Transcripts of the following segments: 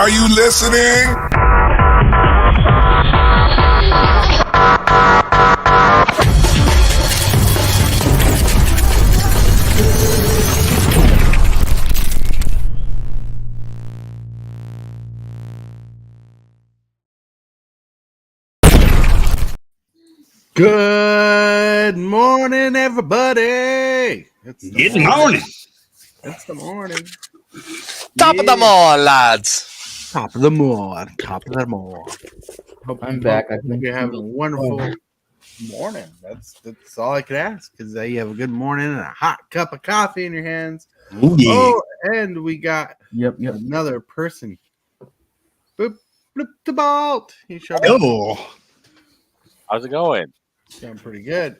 Are you listening? Good morning, everybody. Good morning. It's the morning. Top of the morning, lads. Top of the morning. Top of the morning. I'm back. I Hope think you're having a wonderful morning. That's all I could ask, because you have a good morning and a hot cup of coffee in your hands. Ooh, yeah. Oh, and we got Yep. another person. Boop, bloop, the bolt. He showed up. Oh, How's it going? Doing pretty good.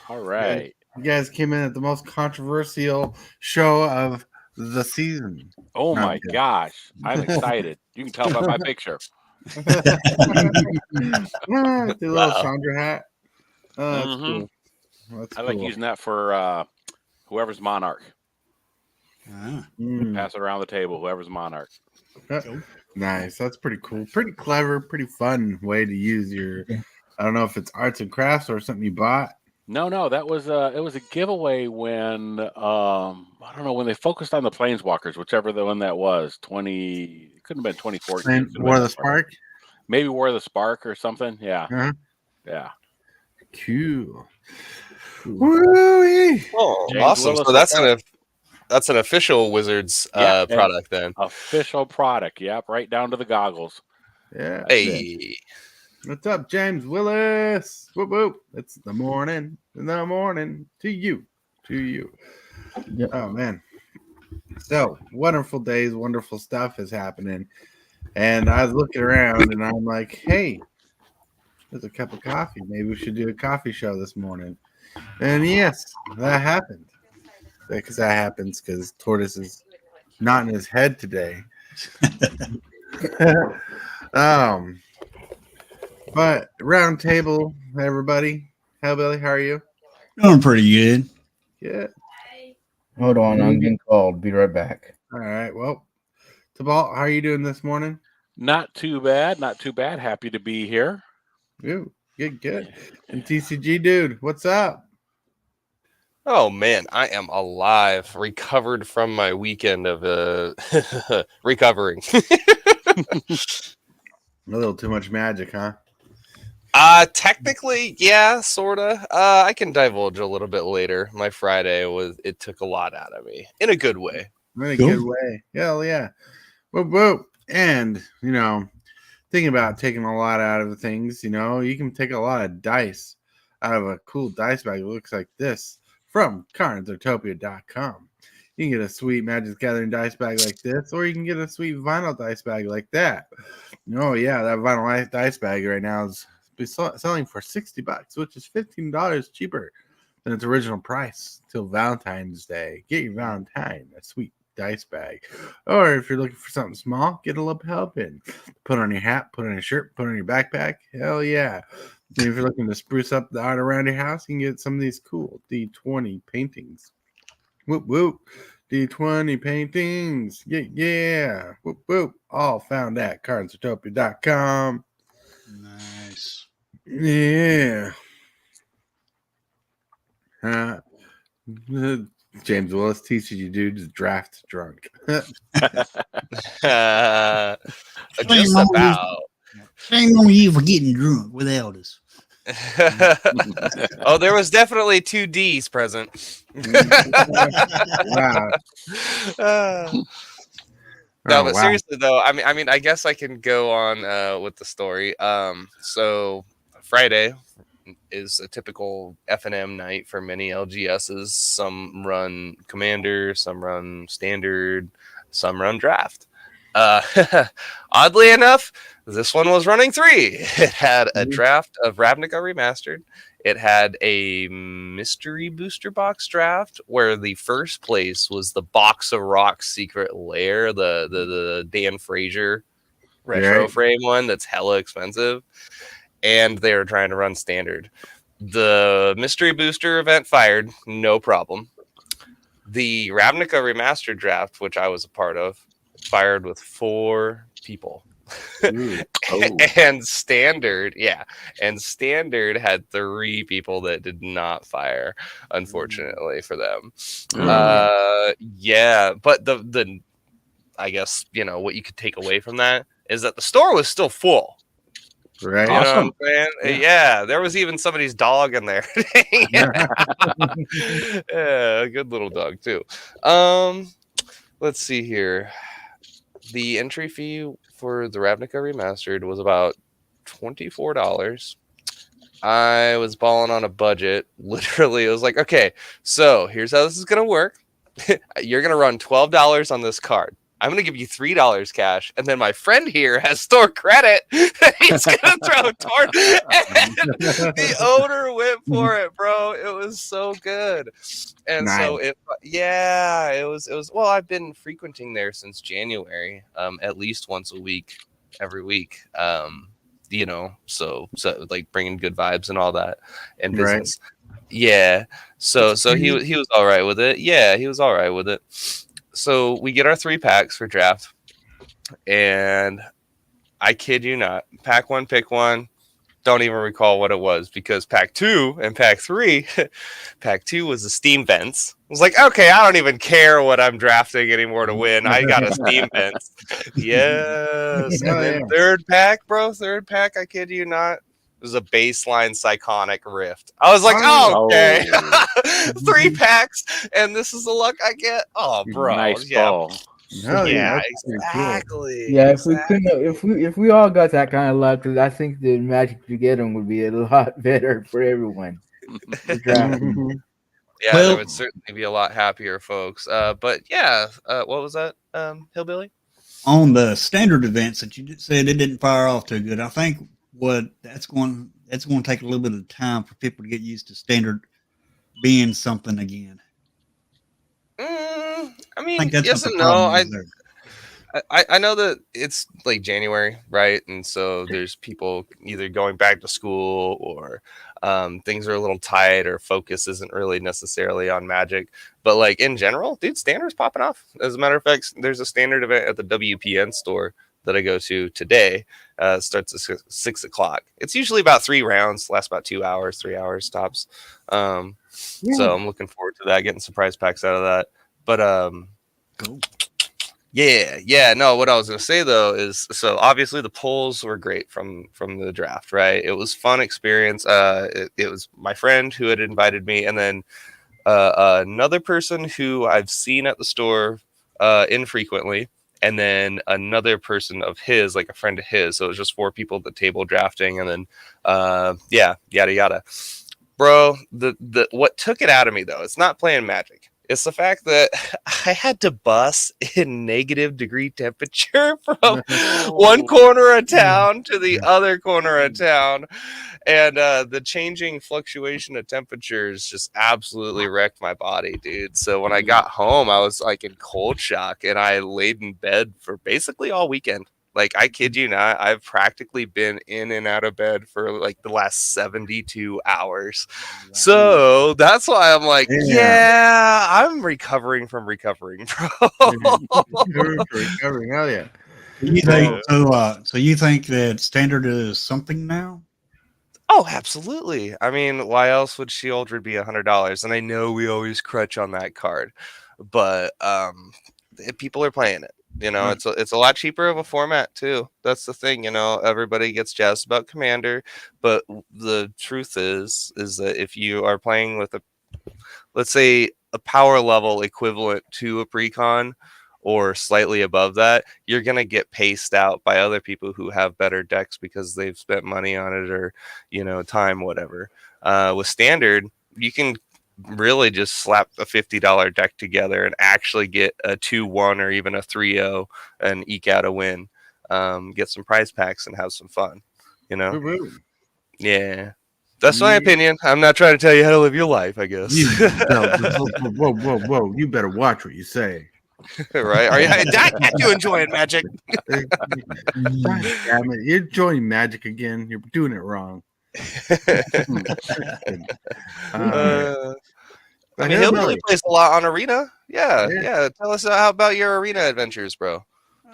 All right. You guys came in at the most controversial show of the season. Oh No, my I'm kidding. gosh. I'm excited. You can tell by my picture. The little Chandra hat. Oh, that's Mhm. cool. That's I like cool. using that for whoever's monarch. Mm. Pass it around the table, whoever's monarch. Nice. That's pretty cool. Pretty clever. Pretty fun way to use your. I don't know if it's arts and crafts or something you bought. No, that was it was a giveaway when I don't know, when they focused on the planeswalkers, whichever the one that was. It couldn't have been 2014. And War the Spark. Maybe War the Spark or something. Yeah. Uh-huh. Yeah. Cool. Woo-wee. Oh, James awesome! Willis So that's an official Wizards Yeah, product then. Official product. Yep, right down to the goggles. Yeah. Hey, What's up, James Willis? Whoop whoop. It's the morning. In the morning to you. Yep. Oh man. So wonderful days, wonderful stuff is happening. And I was looking around and I'm like, hey, there's a cup of coffee. Maybe we should do a coffee show this morning. And yes, that happened. Because that happens because Tortoise is not in his head today. But round table, everybody. Hellbilly, how are you? doing pretty good. Yeah. Hold on, I'm getting called. Be right back. All right. Well, Tabalt, how are you doing this morning? Not too bad. Happy to be here. Ooh, good. And TCG dude, what's up? oh man, I am alive, recovered from my weekend of recovering. A little too much magic, huh? Technically, yeah, sorta. I can divulge a little bit later. My Friday it took a lot out of me in a good way. In a Cool. good way. Hell yeah. Whoop, whoop. And, thinking about taking a lot out of things, you can take a lot of dice out of a cool dice bag that looks like this from cardsutopia.com. You can get a sweet Magic Gathering dice bag like this, or you can get a sweet vinyl dice bag like that. Oh, yeah, that vinyl dice bag right now is selling for $60, which is $15 cheaper than its original price till Valentine's Day. Get your Valentine a sweet dice bag. Or if you're looking for something small, get a lapel pin. Put on your hat, put on your shirt, put on your backpack. Hell yeah. And if you're looking to spruce up the art around your house, you can get some of these cool D20 paintings. Whoop, whoop. D20 paintings. Yeah. Whoop, whoop. All found at cardsutopia.com. Nice. Uh, Yeah. James Willis teaches you dudes draft drunk. just Shame on you. about. Shame on you for getting drunk with elders. Oh, there was definitely 2 D's present. Wow. No, Oh, but wow. seriously though, I mean, I guess I can go on with the story. So Friday is a typical F&M night for many LGSs. Some run Commander, some run Standard, some run Draft. Oddly enough, this one was running 3. It had a draft of Ravnica Remastered. It had a mystery booster box draft where the first place was the Box of Rocks Secret Lair, the Dan Frazier retro Right. frame one that's hella expensive. And they were trying to run Standard. The mystery booster event fired, no problem. The Ravnica Remastered draft, which I was a part of, fired with 4 people. Ooh. Oh. And standard had 3 people that did not fire, unfortunately for them. Yeah, but the I guess, what you could take away from that is that the store was still full. Right. You know Awesome. what I'm saying? Yeah, there was even somebody's dog in there. Yeah, a good little dog too. Let's see here. The entry fee for the Ravnica Remastered was about $24. I was balling on a budget. Literally, it was like, okay, so here's how this is gonna work. You're gonna run $12 on this card. I'm going to give you $3 cash. And then my friend here has store credit that he's going to throw toward. And the owner went for it, bro. It was so good. And so it was, well, I've been frequenting there since January, at least once a week, every week. So like bringing good vibes and all that and business. Right. Yeah. So he was all right with it. Yeah, he was all right with it. So we get our 3 packs for draft, and I kid you not, pack 1, pick 1. Don't even recall what it was, because pack 2 and pack 3, pack 2 was the Steam vents. I was like, okay, I don't even care what I'm drafting anymore to win. I got a Steam vents. Yes. And then third pack, I kid you not, it was a baseline Psychonic Rift. I was like, okay. 3 packs, and this is the luck I get. Oh, bro. Nice ball. Yeah, exactly. Yeah, if we all got that kind of luck, because I think the Magic to get them would be a lot better for everyone. Yeah, there would certainly be a lot happier folks. But yeah, what was that, Hillbilly? On the standard events that you said it didn't fire off too good, I think that's going to take a little bit of time for people to get used to standard being something again. I mean, yes and no. I know that it's like January, right? And so there's people either going back to school or things are a little tight, or focus isn't really necessarily on Magic. But like in general, dude, standard's popping off. As a matter of fact, there's a standard event at the WPN store that I go to today. Starts at 6 o'clock. It's usually about 3 rounds, lasts about 2 hours, 3 hours tops. So I'm looking forward to that, getting surprise packs out of that. But cool. Yeah. No, what I was gonna say though is, so obviously the polls were great from the draft, right? It was fun experience. It was my friend who had invited me, and then another person who I've seen at the store infrequently. And then another person of his, like a friend of his. So it was just 4 people at the table drafting. And then, yada, yada. Bro, the what took it out of me, though, it's not playing Magic. It's the fact that I had to bus in -degree temperature from one corner of town to the other corner of town. And the changing fluctuation of temperatures just absolutely wrecked my body, dude. So when I got home, I was like in cold shock, and I laid in bed for basically all weekend. Like, I kid you not, I've practically been in and out of bed for like the last 72 hours. Wow. So that's why I'm like, yeah, I'm recovering from recovering, bro. Recovering, hell yeah. You think, so you think that standard is something now? Oh, absolutely. I mean, why else would Shieldred be $100? And I know we always crutch on that card, but people are playing it. You know, it's a lot cheaper of a format too. That's the thing. You know, everybody gets jazzed about Commander, but the truth is that if you are playing with let's say a power level equivalent to a precon or slightly above that, you're gonna get paced out by other people who have better decks because they've spent money on it, or time, whatever. With Standard, you can really just slap a $50 deck together and actually get a 2-1 or even a 3-0 and eke out a win. Get some prize packs and have some fun. Yeah, that's my opinion. I'm not trying to tell you how to live your life, I guess. Whoa! You better watch what you say. Right? Are you enjoying Magic? Damn it. You're enjoying Magic again. You're doing it wrong. I mean, Hillbilly plays a lot on Arena. Yeah. Tell us how about your Arena adventures, bro.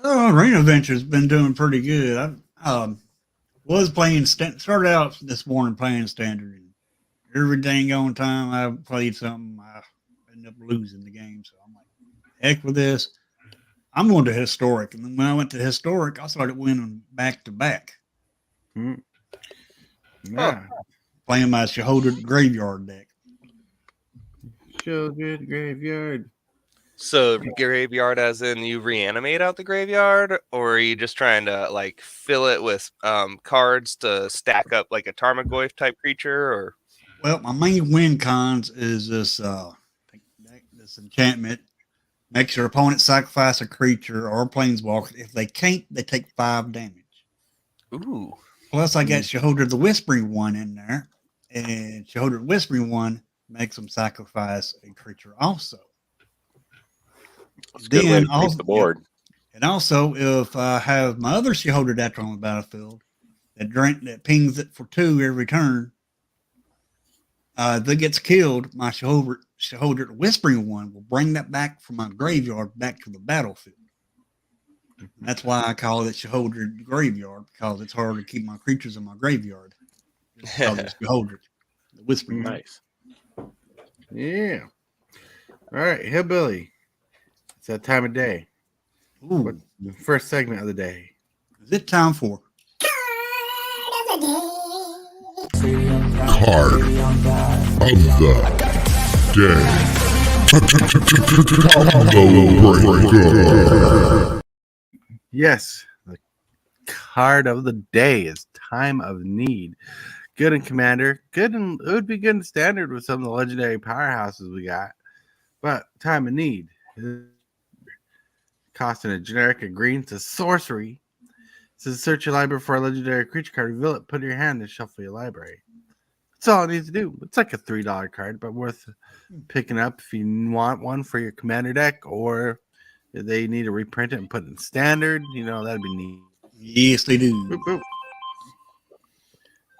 Arena Adventure's been doing pretty good. I was playing, started out this morning playing standard. And every dang on time I played something, I ended up losing the game. So I'm like, heck with this. I'm going to historic. And then when I went to historic, I started winning back to back. Yeah. Playing my Shahoda Graveyard deck. Children graveyard. So graveyard, as in you reanimate out the graveyard, or are you just trying to like fill it with cards to stack up like a Tarmogoyf type creature? Or Well, my main win cons is this enchantment. Makes your opponent sacrifice a creature or a planeswalker. If they can't, they take 5 damage. ooh, Plus, I got Shahoda the Whispering One in there. And Shahoda the Whispering One makes them sacrifice a creature also. It's a good way to beat the board. And also, if I have my other Shahoda deck on the battlefield that pings it for 2 every turn, that gets killed, my Shahoda the Whispering One will bring that back from my graveyard back to the battlefield. And that's why I call it Shahoda Graveyard, because it's hard to keep my creatures in my graveyard. It's Shahoda the Whispering. Nice. Yeah. All right, Hillbilly. It's that time of day. Ooh, What, the first segment of the day. is it time for Card of the day. Yes, the card of the day is Time of Need. Good in Commander. Good in, it would be good in Standard with some of the legendary powerhouses we got. But Time of Need. Costing a generic and green to sorcery. It says search your library for a legendary creature card, reveal it, put it in your hand, and shuffle your library. That's all it needs to do. It's like a $3 card, but worth picking up if you want one for your Commander deck, or if they need to reprint it and put it in Standard. You know, that'd be neat. Yes, they do. Boop, boop.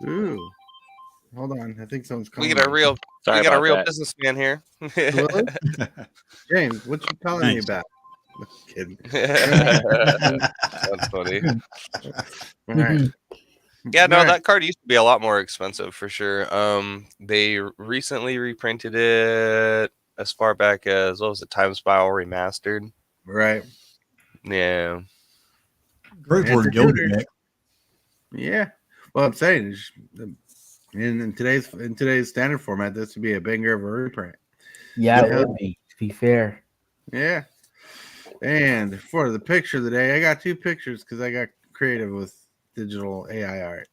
Ooh. Hold on. I think someone's calling. we got a real, Sorry we got a about real that. businessman here. Hello? James, what you calling me Thanks. about? I'm kidding. That's funny. All right. Yeah, no, All right. that card used to be a lot more expensive for sure. They recently reprinted it as far back as, what was it, Time Spiral Remastered. Right. Yeah. Great for a Enter Yoda deck. Yeah. Well, I'm saying is, in today's Standard format, this would be a banger of a reprint. Yeah, Yeah. it would be, to be fair. Yeah. And for the picture of the day, I got 2 pictures because I got creative with digital AI art.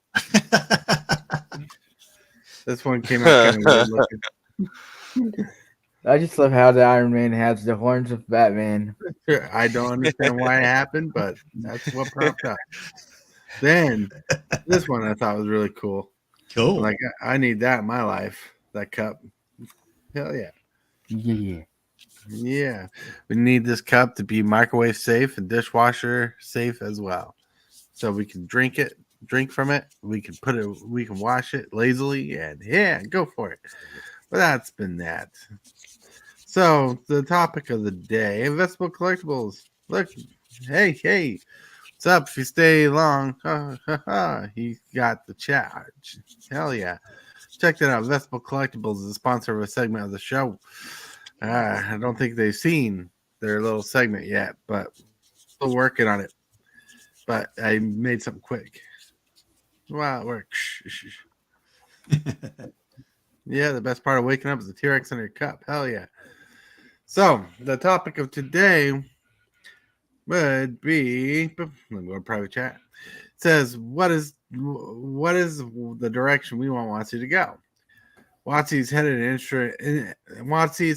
This one came out kind of weird looking. I just love how the Iron Man has the horns of Batman. I don't understand why it happened, but that's what prompted up. Then this one I thought was really cool. Cool. Like, I need that in my life. That cup. Hell yeah. Yeah. Yeah. We need this cup to be microwave safe and dishwasher safe as well. So we can drink from it. We can wash it lazily, and yeah, go for it. But that's been that. So the topic of the day, investable collectibles. Look, hey, what's up? If you stay long, he got the charge. Hell yeah. Check that out. Investable Collectibles is a sponsor of a segment of the show. I don't think they've seen their little segment yet, but still working on it. But I made something quick. Wow, it worked. Yeah, the best part of waking up is the T-Rex in your cup. Hell yeah. So, the topic of today would be, let me go to private chat. It says, what is the direction we want WotC to go? WotC's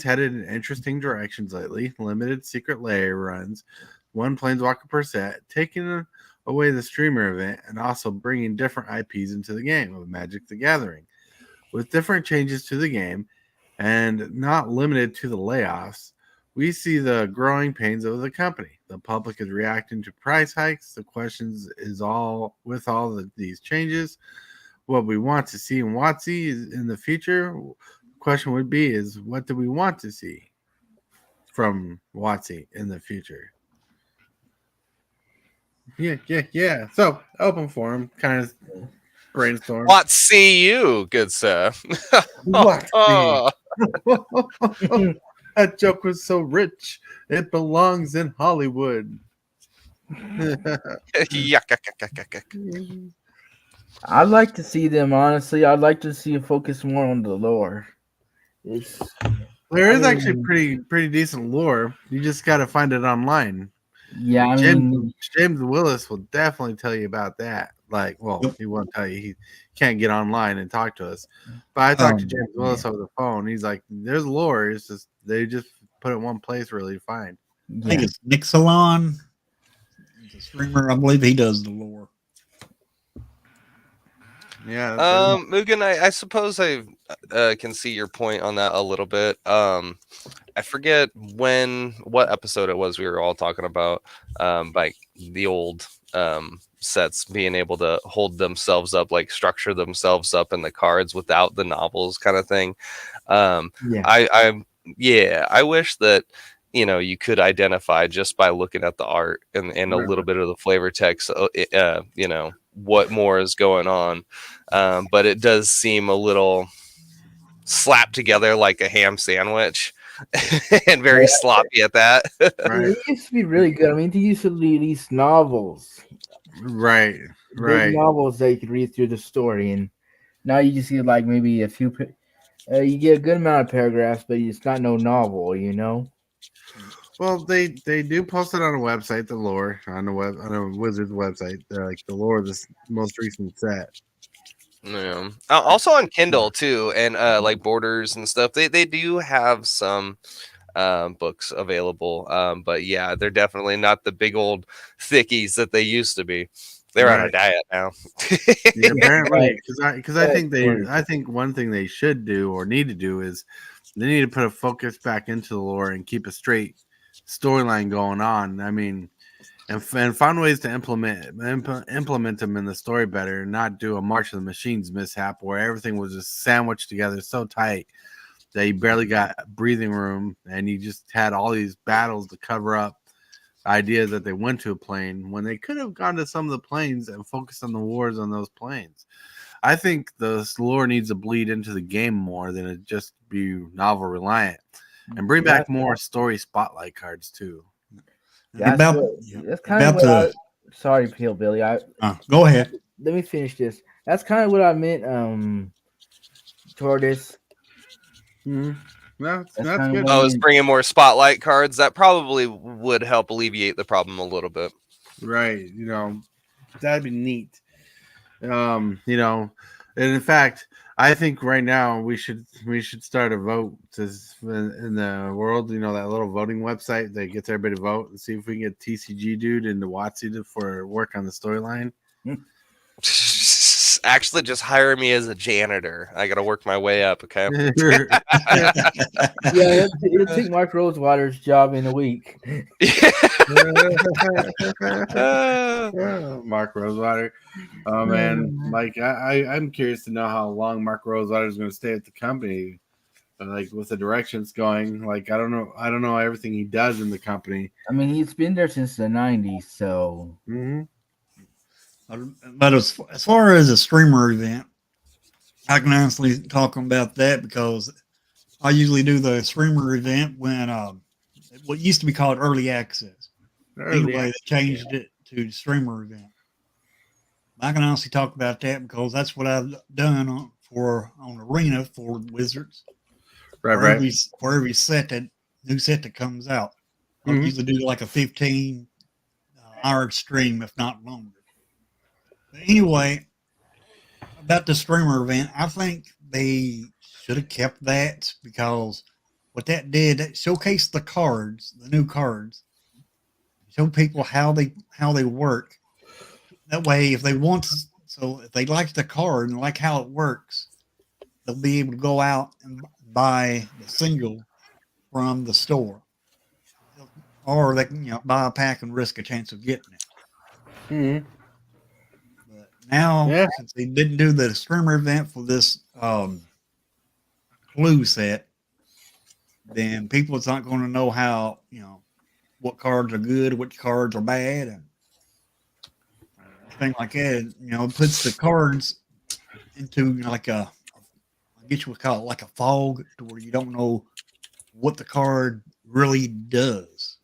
headed in interesting directions lately. Limited Secret Lair runs, 1 Planeswalker per set, taking away the streamer event, and also bringing different IPs into the game of Magic the Gathering. With different changes to the game, and not limited to the layoffs, we see the growing pains of the company. The public is reacting to price hikes. The questions is these changes, what we want to see in WotC in the future. The question would be is what do we want to see from WotC in the future? Yeah. So open forum, kind of brainstorm. What see you, good sir? What? Oh, That joke was so rich. It belongs in Hollywood. yuck, yuck, yuck, yuck, yuck, yuck. I'd like to see them, honestly. I'd like to see them focus more on the lore. It's, There I is actually mean, pretty decent lore. You just got to find it online. yeah, I James mean, James Willis will definitely tell you about that. Like, well, Yep. he won't tell you. He can't get online and talk to us. But I talked to James yeah. Willis over the phone. He's like, "There's lore. It's just they just put it in one place really fine." I think Yeah. it's Nick Salon. He's a streamer. I believe he does the lore. Yeah. Mugen, I suppose I can see your point on that a little bit. I forget what episode it was we were all talking about, like the old sets being able to hold themselves up, like structure themselves up in the cards without the novels kind of thing. Yeah. I wish that you could identify just by looking at the art and a Right. little bit of the flavor text, what more is going on. But it does seem a little slapped together like a ham sandwich and very sloppy at that. Right. It used to be really good. I mean, they used to release novels, Right. big Right. novels that you could read through the story, and now you just see like maybe a few. You get a good amount of paragraphs, but it's not no novel, you know. Well, they do post it on a website, the lore on a Wizards website. They're like the lore of this most recent set. Yeah. Also on Kindle too, and like Borders and stuff. They do have some books available, but yeah, they're definitely not the big old thickies that they used to be. They're on a Right. diet now. Yeah, apparently, Right. because I think one thing they should do or need to do is they need to put a focus back into the lore and keep a straight storyline going on. I mean, and find ways to implement them in the story better, and not do a March of the Machines mishap where everything was just sandwiched together so tight that you barely got breathing room, and you just had all these battles to cover up idea that they went to a plane when they could have gone to some of the planes and focused on the wars on those planes. I think the lore needs to bleed into the game more than it just be novel reliant, and bring back more story spotlight cards too. That's about that's kind of about what I. the Sorry, Hillbilly. go ahead. Let me finish this. That's kind of what I meant. Tortoise. That's That's that's kind of good. what I I was meant. bringing more spotlight cards. That probably would help alleviate the problem a little bit. Right. That'd be neat. And in fact, I think right now we should start a vote in the world. That little voting website that gets everybody to vote and see if we can get TCG dude into WOTC for work on the storyline. Actually, just hire me as a janitor. I got to work my way up. Okay. Yeah, it'll take Mark Rosewater's job in a week. Mark Rosewater. Oh man, like I'm curious to know how long Mark Rosewater is going to stay at the company. Like with the directions going, like I don't know everything he does in the company. I mean, he's been there since the '90s, so. Mm-hmm. But as far as a streamer event, I can honestly talk about that because I usually do the streamer event when what used to be called early access. Anyway, they changed it to streamer event. I can honestly talk about that because that's what I've done on Arena for Wizards. Right. For every new set that comes out, I usually do like a 15-hour stream, if not longer. But anyway, about the streamer event, I think they should have kept that because what that did, it showcased the new cards, show people how they work. That way, if they like the card and like how it works, they'll be able to go out and buy the single from the store, or they can buy a pack and risk a chance of getting it. Mm-hmm. But now, since they didn't do the streamer event for this clue set, then people's not going to know how what cards are good, which cards are bad, and thing like that, it puts the cards into like I guess you would call it like a fog, to where you don't know what the card really does.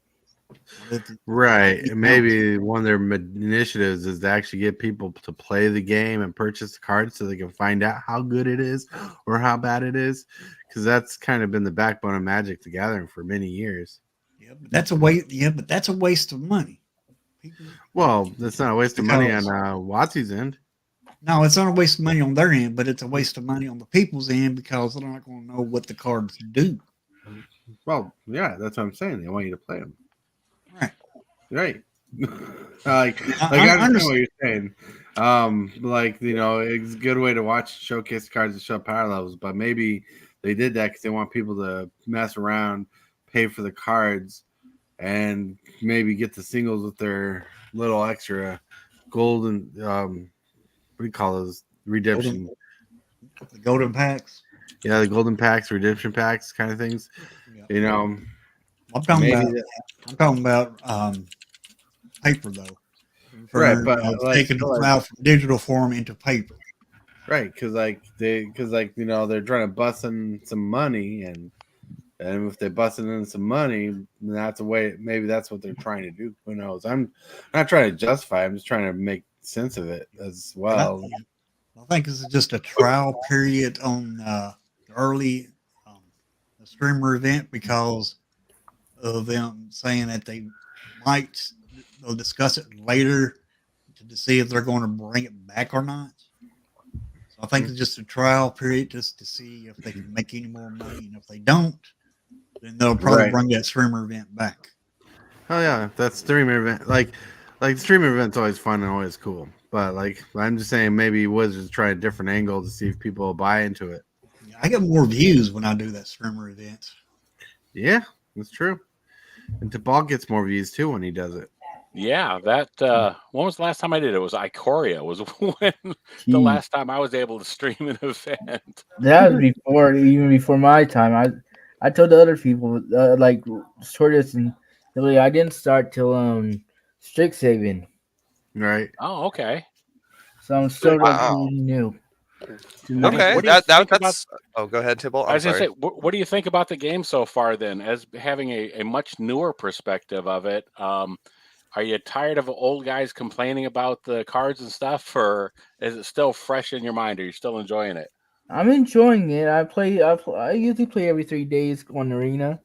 Right. And maybe one of their initiatives is to actually get people to play the game and purchase the cards so they can find out how good it is or how bad it is. Because that's kind of been the backbone of Magic the Gathering for many years. Yeah, but that's a waste. Yeah, but that's a waste of money. Well, that's not a waste of money on WOTC's end. No, it's not a waste of money on their end, but it's a waste of money on the people's end because they're not going to know what the cards do. Well, yeah, that's what I'm saying. They want you to play them. Right. Right. I understand what you're saying. It's a good way to watch showcase cards and show power levels, but maybe they did that because they want people to mess around, pay for the cards, and maybe get the singles with their little extra golden what do you call those? Redemption. The golden packs. Yeah, the golden packs, redemption packs, kind of things. Yeah. I'm talking about paper though. Right, but taking it out from digital form into paper. Right, because they're trying to bust in some money, and if they busted in some money, then that's a way. Maybe that's what they're trying to do. Who knows? I'm not trying to justify. I'm just trying to make sense of it as well. I think this is just a trial period on the early the streamer event because of them saying that they'll discuss it later to see if they're going to bring it back or not. So I think it's just a trial period just to see if they can make any more money, and if they don't, then they'll probably bring that streamer event back. Oh yeah, that streamer event, like the streamer event's always fun and always cool. But I'm just saying, maybe Wizards try a different angle to see if people will buy into it. Yeah, I get more views when I do that streamer event. Yeah, that's true. And Tabal gets more views too when he does it. Yeah, that when was the last time I did it? It was Ikoria was when the last time I was able to stream an event. That was even before my time. I told the other people like Tortoise and I didn't start till Strixhaven. Right. Oh, okay. So I'm still really new. Okay, that's. Oh, go ahead, Tibble. I was going to say, what do you think about the game so far? Then, as having a much newer perspective of it, are you tired of old guys complaining about the cards and stuff, or is it still fresh in your mind? Are you still enjoying it? I'm enjoying it. I usually play every 3 days on Arena.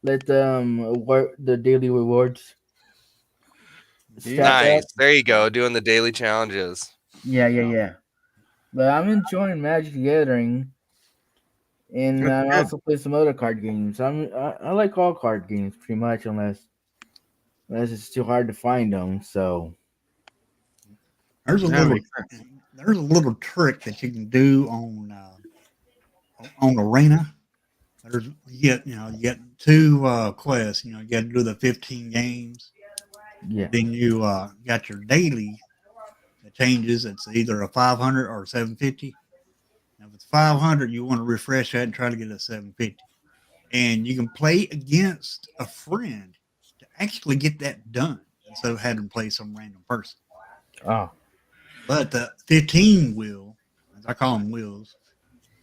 Let work the daily rewards. Nice. There you go. Doing the daily challenges. Yeah. But I'm enjoying Magic the Gathering, and I also play some other card games. I like all card games pretty much, unless it's too hard to find them. So there's a little trick that you can do on Arena. You get 2 quests. You got to do the 15 games. Yeah. Then you got your daily that changes. It's either a 500 or 750. Now, if it's 500, you want to refresh that and try to get a 750. And you can play against a friend to actually get that done instead of having to play some random person. Oh. But the 15 wheel, as I call them wheels,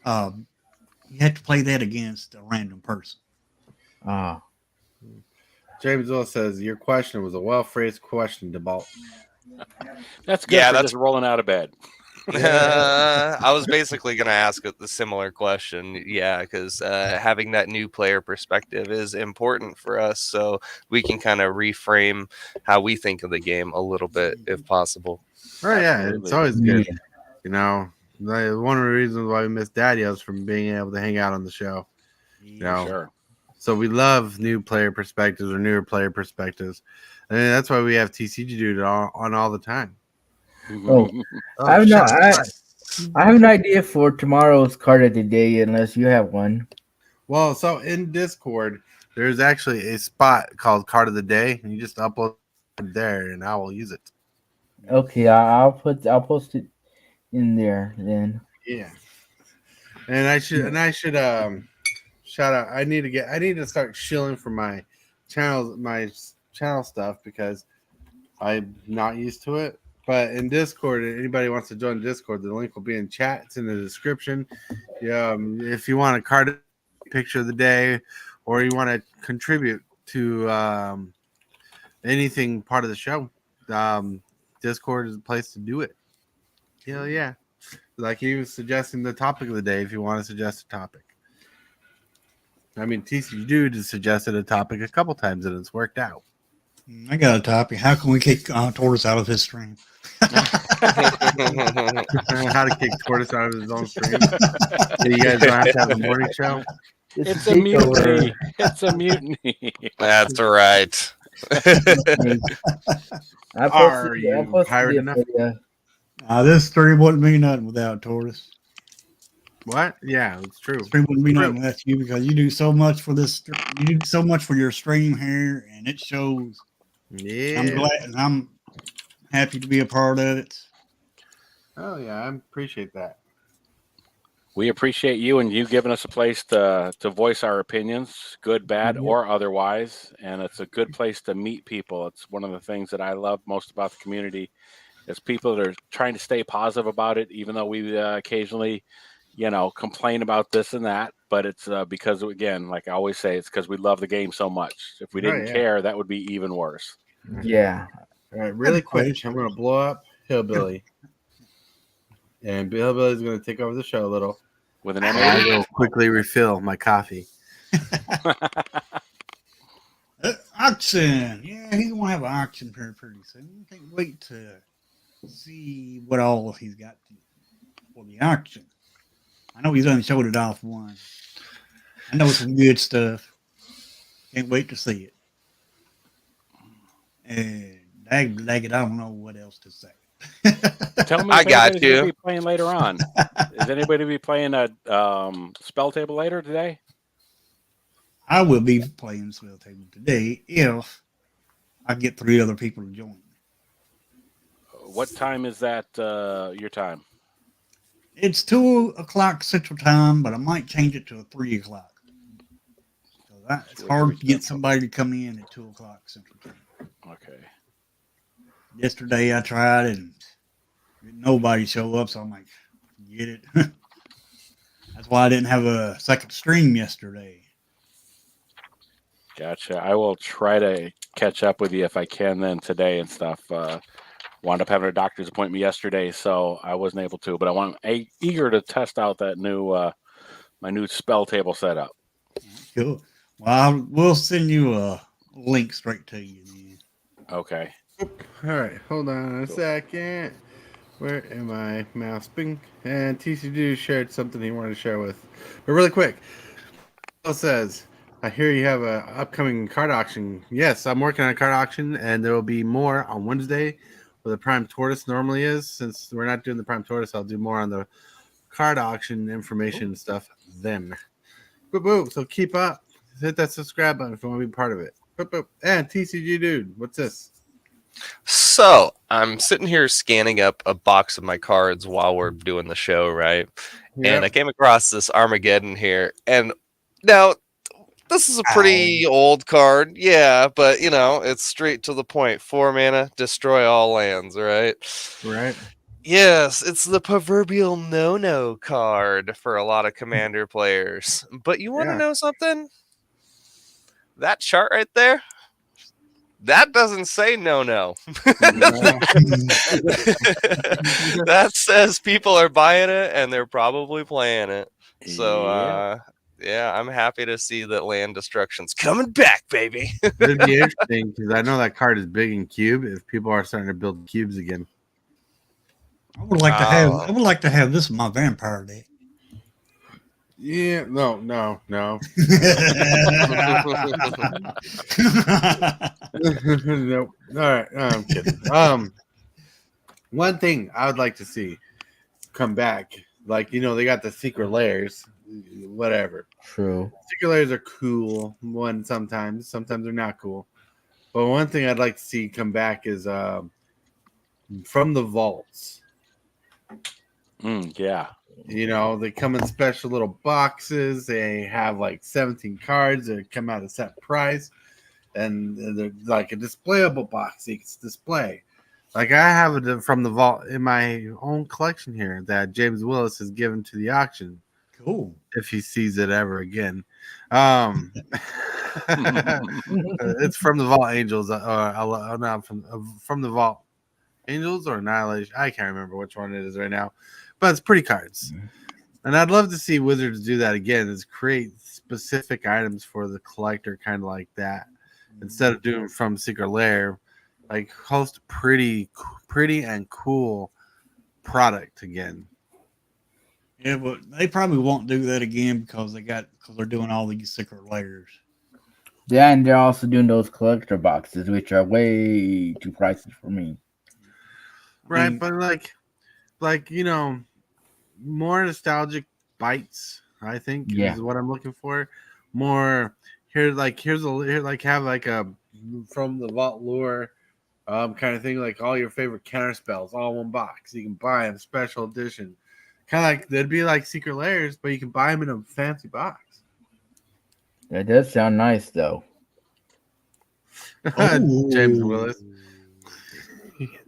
you have to play that against a random person. Ah. James Will says your question was a well-phrased question, Debalt. That's good. Yeah, that's just rolling out of bed. I was basically going to ask the similar question. Yeah, because having that new player perspective is important for us, so we can kind of reframe how we think of the game a little bit, if possible. Right? Yeah, it's always good. One of the reasons why we missed Dadios from being able to hang out on the show. Sure. So we love new player perspectives or newer player perspectives, and that's why we have TCG do it on all the time. I have an idea for tomorrow's card of the day, unless you have one. Well, so in Discord, there's actually a spot called Card of the Day, and you just upload it there, and I will use it. Okay, I'll post it in there then. Yeah, and I should shout out. I need to start shilling for my channel stuff because I'm not used to it. But in Discord, anybody wants to join Discord, the link will be in chat. It's in the description. Yeah, if you want a card picture of the day, or you want to contribute to anything part of the show, Discord is the place to do it. Hell yeah! Like he was suggesting the topic of the day. If you want to suggest a topic, I mean, TC Dude has suggested a topic a couple times and it's worked out. I got a topic. How can we kick Tortoise out of his stream? How to kick Tortoise out of his own stream? You guys don't have to have a morning show. It's a mutiny. It's a mutiny. That's right. Are you pirate enough? This stream wouldn't be nothing without Tortoise. What? Yeah, it's true. Stream wouldn't be nothing without you because you do so much for this. You do so much for your stream here, and it shows. Yeah. I'm glad, and I'm happy to be a part of it. Oh yeah, I appreciate that. We appreciate you and you giving us a place to voice our opinions, good, bad, or otherwise. And it's a good place to meet people. It's one of the things that I love most about the community is people that are trying to stay positive about it, even though we occasionally, complain about this and that. But it's because, again, like I always say, it's because we love the game so much. If we didn't care, that would be even worse. Yeah. All right, really quick, I'm going to blow up Hillbilly. And Hillbilly's going to take over the show a little. With an I will quickly refill my coffee. Auction. Yeah, he's going to have an auction pretty soon. I can't wait to see what all he's got for the auction. I know he's only showed it off one. I know some good stuff. Can't wait to see it. And dag it, I don't know what else to say. Tell me, I got you. Gonna be playing later on. Is anybody be playing a spell table later today? I will be playing spell table today if I get 3 other people to join me. What time is that? Your time? It's 2:00 Central Time, but I might change it to 3:00. So it's hard to get somebody to come in at 2:00 Central Time. Okay. Yesterday I tried and nobody showed up, so I'm like, forget it. That's why I didn't have a second stream yesterday. Gotcha. I will try to catch up with you if I can then today and stuff. Wound up having a doctor's appointment yesterday, so I wasn't able to. But I'm eager to test out that new my new spell table setup. Cool. Well, we'll send you a link straight to you then. Okay. All right, hold on a second. Where am I? Mouse bing. And TCD shared something he wanted to share with. But really quick, Bill says, I hear you have an upcoming card auction. Yes, I'm working on a card auction, and there will be more on Wednesday where the Prime Tortoise normally is. Since we're not doing the Prime Tortoise, I'll do more on the card auction information and stuff then. Boop, boop. So keep up. Hit that subscribe button if you want to be part of it. Boop, boop. And TCG Dude, what's this? So I'm sitting here scanning up a box of my cards while we're doing the show, right? Yep. And I came across this Armageddon here. And now this is a pretty old card. Yeah, but it's straight to the point. 4 mana, destroy all lands, right? Right. Yes, it's the proverbial no-no card for a lot of Commander players. But you want to know something? That chart right there, that doesn't say no. That says people are buying it and they're probably playing it. So, yeah, I'm happy to see that land destruction's coming back, baby. It'd be interesting because I know that card is big in cube. If people are starting to build cubes again, I would like to have this in my vampire deck. Yeah, no. Nope. All right, no, I'm kidding. One thing I would like to see come back, like they got the Secret Lairs, whatever. True. Secret Lairs are cool. Sometimes they're not cool. But one thing I'd like to see come back is from the vaults. Yeah. They come in special little boxes. They have like 17 cards that come out a set price, and they're like a displayable box you can display. Like I have it from the vault in my own collection here that James Willis has given to the auction Cool. if he sees it ever again. It's from the Vault Angels, or not from the Vault Angels or Annihilation. I can't remember which one it is right now, but it's pretty cards. And I'd love to see Wizards do that again, is create specific items for the collector, kind of like that. Instead of doing from Secret Lair, like host pretty and cool product again. Yeah, but they probably won't do that again because they're doing all these Secret Lairs. Yeah, and they're also doing those collector boxes, which are way too pricey for me. Right, but like more nostalgic bites, I think, is what I'm looking for. More here have like a from the Vault Lore kind of thing, like all your favorite counter spells all in one box. You can buy them special edition. Kind of like they'd be like Secret Lairs, but you can buy them in a fancy box. That does sound nice, though. James Willis,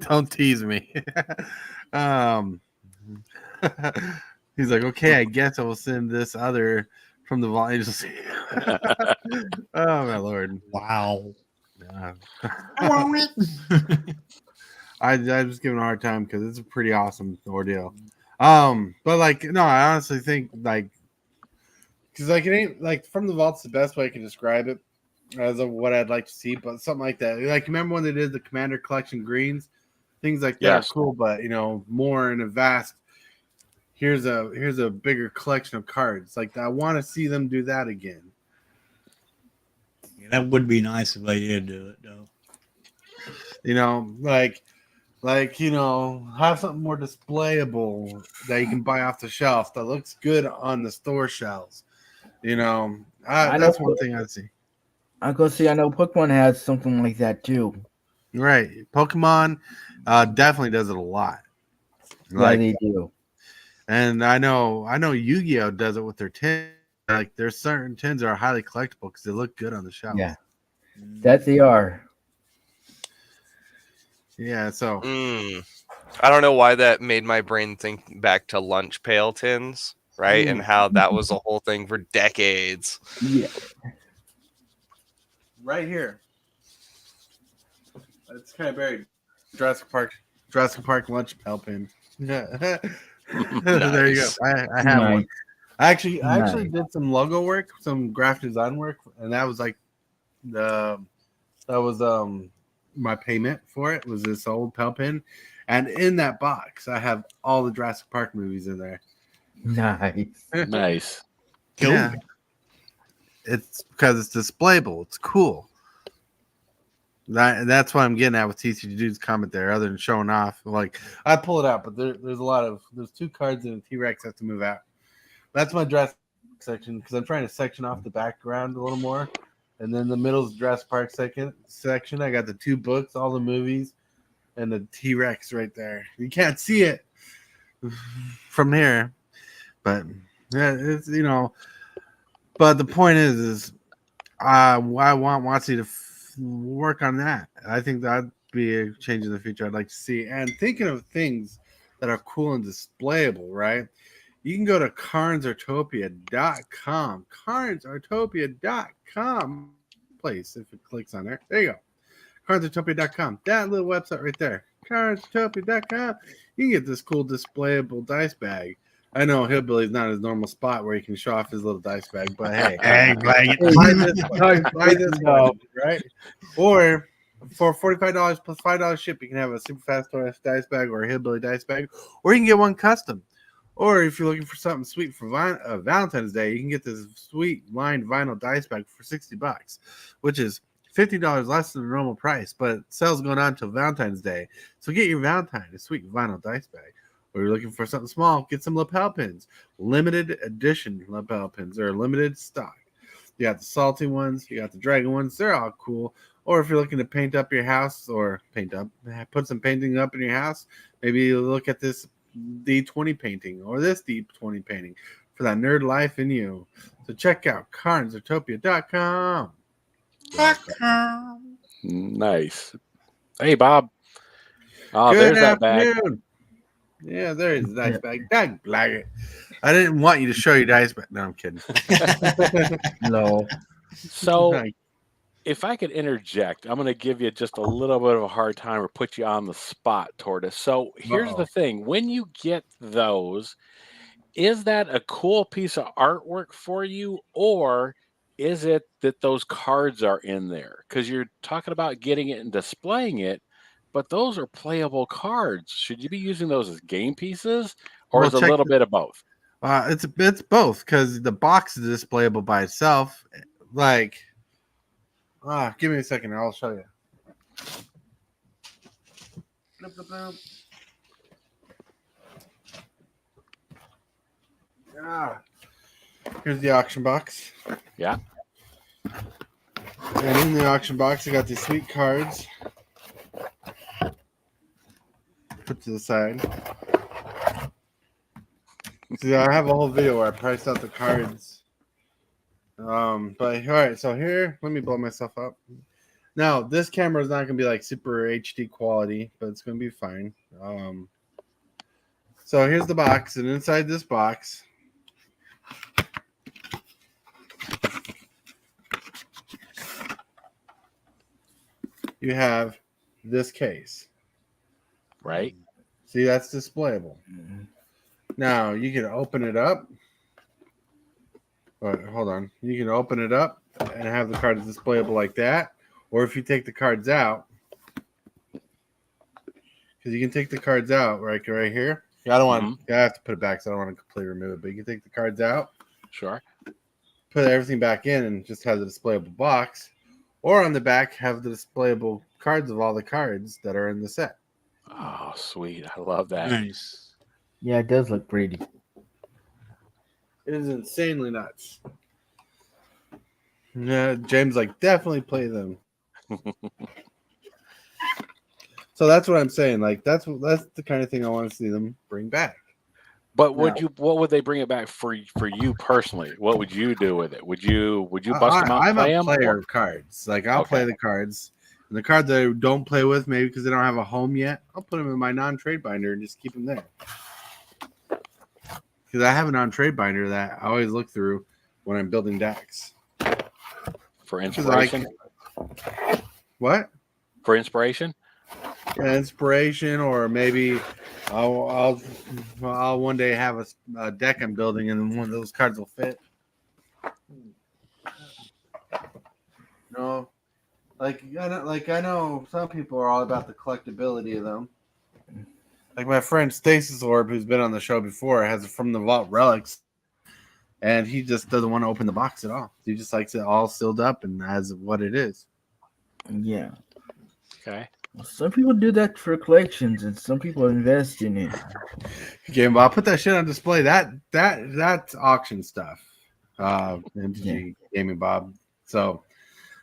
don't tease me. He's like, okay, I guess I will send this other from the Vault Angels. Oh my lord! Wow. I'm just giving a hard time because it's a pretty awesome ordeal. But like, no, I honestly think like, because like it ain't like from the vault's the best way I can describe it as of what I'd like to see, but something like that. Like, remember when they did the Commander Collection greens, things like that Yes. are cool, but more in a vast. Here's a bigger collection of cards. Like, I want to see them do that again. Yeah, that would be nice if they did do it, though. Have something more displayable that you can buy off the shelf that looks good on the store shelves. That's one thing I'd see. I know Pokemon has something like that too. Right, Pokemon definitely does it a lot. Yeah, they do. And I know Yu-Gi-Oh does it with their tins. Like, there's certain tins that are highly collectible because they look good on the shelf. Yeah, that they are. Yeah, so I don't know why that made my brain think back to lunch pail tins, right? And how that was a whole thing for decades. Yeah. Right here. It's kind of buried. Jurassic Park lunch pail pin. Yeah. There you go. I have one. I actually did some logo work, some graphic design work, and that was like my payment for it was this old pail pin. And in that box I have all the Jurassic Park movies in there. Nice. Nice. Cool. Yeah. It's because it's displayable. It's cool. That's what I'm getting at with TCG Dude's comment there, other than showing off. Like, I pull it out, but there's two cards and a T-Rex have to move out. That's my Jurassic section because I'm trying to section off the background a little more. And then the middle is Jurassic Park section. I got the two books, all the movies, and the T-Rex right there. You can't see it from here, but yeah, it's But the point is I want WOTC to work on that. I think that'd be a change in the future I'd like to see. And thinking of things that are cool and displayable, right? You can go to carnsartopia.com. Carnsartopia.com place if it clicks on there. There you go. Carnsartopia.com. That little website right there. Carnsartopia.com. You can get this cool displayable dice bag. I know Hillbilly's not his normal spot where he can show off his little dice bag, but hey, buy this one, right? Or for $45 plus $5 ship, you can have a super fast dice bag or a Hillbilly dice bag, or you can get one custom. Or if you're looking for something sweet for Valentine's Day, you can get this sweet lined vinyl dice bag for $60, which is $50 less than the normal price, but sale's going on until Valentine's Day. So get your Valentine a sweet vinyl dice bag. Or you're looking for something small, get some lapel pins. Limited edition lapel pins or limited stock. You got the salty ones, you got the dragon ones, they're all cool. Or if you're looking to paint up your house or put some painting up in your house, maybe you look at this D20 painting or this D20 painting for that nerd life in you. So check out carnsartopia.com. Nice. Hey, Bob. Oh, Good there's that bag. afternoon. Yeah, there is the dice bag. Dag blag. I didn't want you to show your dice bag. No, I'm kidding. No. So, if I could interject, I'm going to give you just a little bit of a hard time or put you on the spot, Tortoise. So, here's the thing: when you get those, is that a cool piece of artwork for you, or is it that those cards are in there? Because you're talking about getting it and displaying it, but those are playable cards. Should you be using those as game pieces, or Well, is it a check little bit of both? it's both because the box is displayable by itself. Like, give me a second. I'll show you. Bloop, bloop, bloop. Here's the auction box. Yeah. And in the auction box, I got these sweet cards. Put to the side. See, I have a whole video where I priced out the cards. But all right, so here, let me blow myself up. Now, this camera is not going to be like super HD quality, but it's going to be fine. So here's the box, and inside this box, you have this case. Right. See, that's displayable. Now, you can open it up. Hold on. You can open it up and have the cards displayable like that. Or if you take the cards out, because you can take the cards out right here. I don't want. I have to put it back, so I don't want to completely remove it. But you can take the cards out. Sure. Put everything back in and just have the displayable box. Or on the back, have the displayable cards of all the cards that are in the set. Oh, sweet. I love that. Nice. Yeah, it does look pretty. It is insanely nuts. Yeah, James like definitely play them. So that's what I'm saying. Like that's the kind of thing I want to see them bring back. But what would they bring it back for you personally? What would you do with it? Would you bust them out and play I'm a them? player of cards. Like I'll play the cards. And the card that I don't play with, maybe because they don't have a home yet, I'll put them in my non-trade binder and just keep them there. Because I have a non-trade binder that I always look through when I'm building decks. For inspiration? What? For inspiration? Yeah, inspiration, or maybe I'll one day have a deck I'm building, and one of those cards will fit. No, I know some people are all about the collectability of them. Like my friend Stasis Orb, who's been on the show before, has it from the Vault Relics, and he just doesn't want to open the box at all. He just likes it all sealed up and as what it is. Yeah. Okay. Some people do that for collections, and some people invest in it. Game Bob, put that shit on display. That's auction stuff. MTG Gaming Bob. So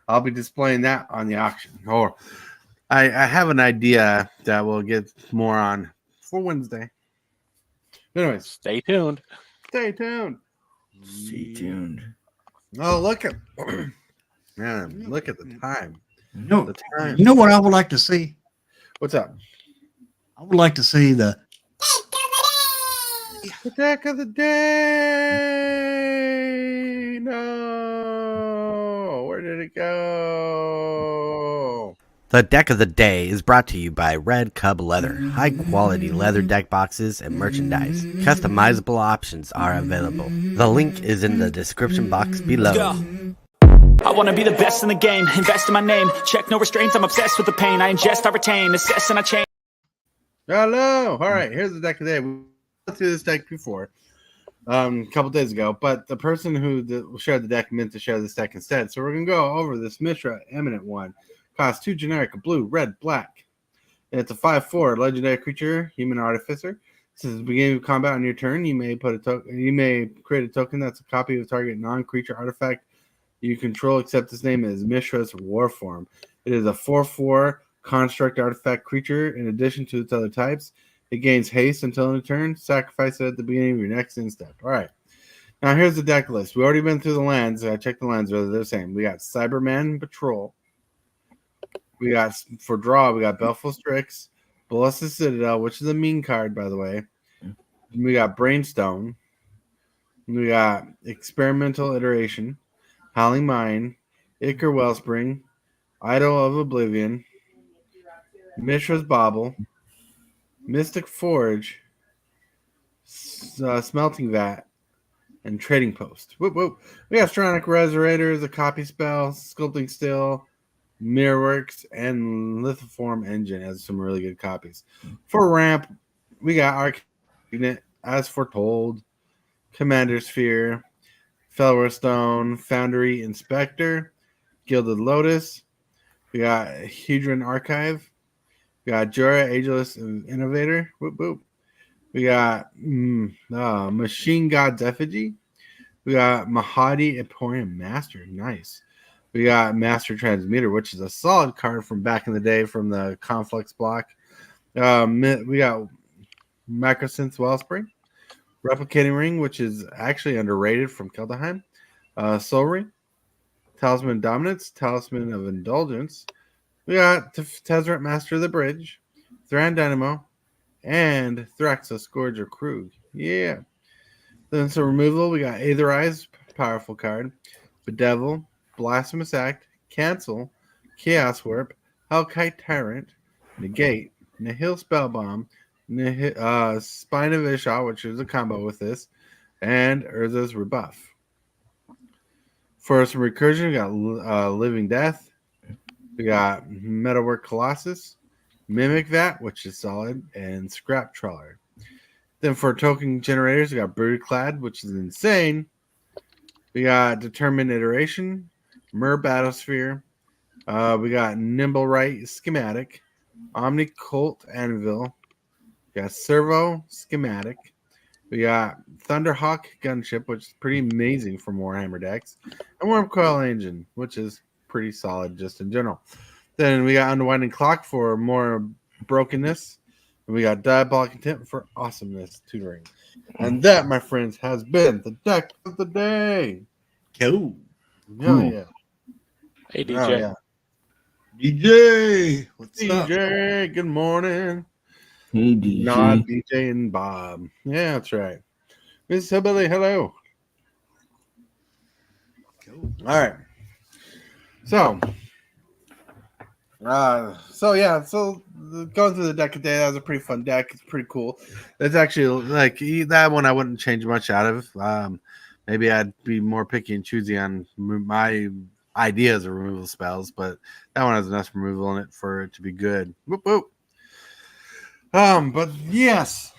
I'll be displaying that on the auction. Or I have an idea that we'll get more on for Wednesday. Anyways, stay tuned. Stay tuned. Stay tuned. Oh, look at man! Look at the time. No, The time. you know what I would like to see? What's up? I would like to see the deck of the day. No, where did it go? The deck of the day is brought to you by Red Cub Leather. High quality leather deck boxes and merchandise. Customizable options are available. The link is in the description box below. I wanna be the best in the game, invest in my name, check no restraints, I'm obsessed with the pain, I ingest, I retain, assess and I change. Hello. All right, here's the deck of the day. We went through this deck before, a couple days ago, but the person who shared the deck meant to share this deck instead. So we're gonna go over this Mishra Eminent one. Costs 2 generic, a blue, red, black. And it's a 5/4 legendary creature, human artificer. Since the beginning of combat on your turn, you may create a token that's a copy of target non-creature artifact you control, except its name is Mishra's Warform. It is a 4/4 construct artifact creature. In addition to its other types, it gains haste until end of turn. Sacrifice it at the beginning of your next end step. All right. Now here's the deck list. We already been through the lands. I checked the lands. They're the same. We got Cyberman Patrol. We got for draw. We got Belfast Strix, Ballista Citadel, which is a mean card, by the way. We got Brainstone. We got Experimental Iteration, Howling Mine, Ichor Wellspring, Idol of Oblivion, Mishra's Bauble, Mystic Forge, Smelting Vat, and Trading Post. Whoop, whoop. We got Stronic Resurrector, a Copy Spell, Sculpting Still, Mirrorworks, and Lithoform Engine has some really good copies. For ramp, we got Arcanite, As Foretold, Commander Sphere, Felwar Stone, Foundry Inspector, Gilded Lotus. We got Hedron Archive. We got Jorah, Ageless Innovator. Whoop, whoop. We got Machine God's Effigy. We got Mahadi Emporium Master. Nice. We got Master Transmuter, which is a solid card from back in the day from the Conflux block. We got Macrosynth Wellspring. Replicating Ring, which is actually underrated from Keldheim. Soul Ring. Talisman of Dominance. Talisman of Indulgence. We got Tezzeret Master of the Bridge. Thran Dynamo. And Thraxa Scourge of Krug. Yeah. Then some removal. We got Aetherize, powerful card. Bedevil. Blasphemous Act. Cancel. Chaos Warp. Hellkite Tyrant. Negate. Nihil Spellbomb. Spine of Ishah, which is a combo with this, and Urza's Rebuff. For some recursion, we got Living Death. We got Metalwork Colossus, Mimic Vat, which is solid, and Scrap Trawler. Then for token generators, we got Broodclad, which is insane. We got Determined Iteration, Myr Battlesphere. We got Nimblewright Schematic, Omni Cult Anvil. We got Servo Schematic. We got Thunderhawk Gunship, which is pretty amazing for Warhammer decks. And Wormcoil Engine, which is pretty solid just in general. Then we got Unwinding Clock for more brokenness. And we got Diabolic Intent for awesomeness tutoring. And that, my friends, has been the deck of the day. Cool. Oh, yeah. Hey, DJ. Oh, yeah. DJ, what's up? DJ, good morning. Hey, DJ. Not DJ and Bob. Yeah, that's right. Miss Hillbilly, hello. Cool. All right. So going through the deck today, that was a pretty fun deck. It's pretty cool. It's actually like that one I wouldn't change much out of. Maybe I'd be more picky and choosy on my ideas of removal spells, but that one has enough removal in it for it to be good. Whoop whoop. But yes.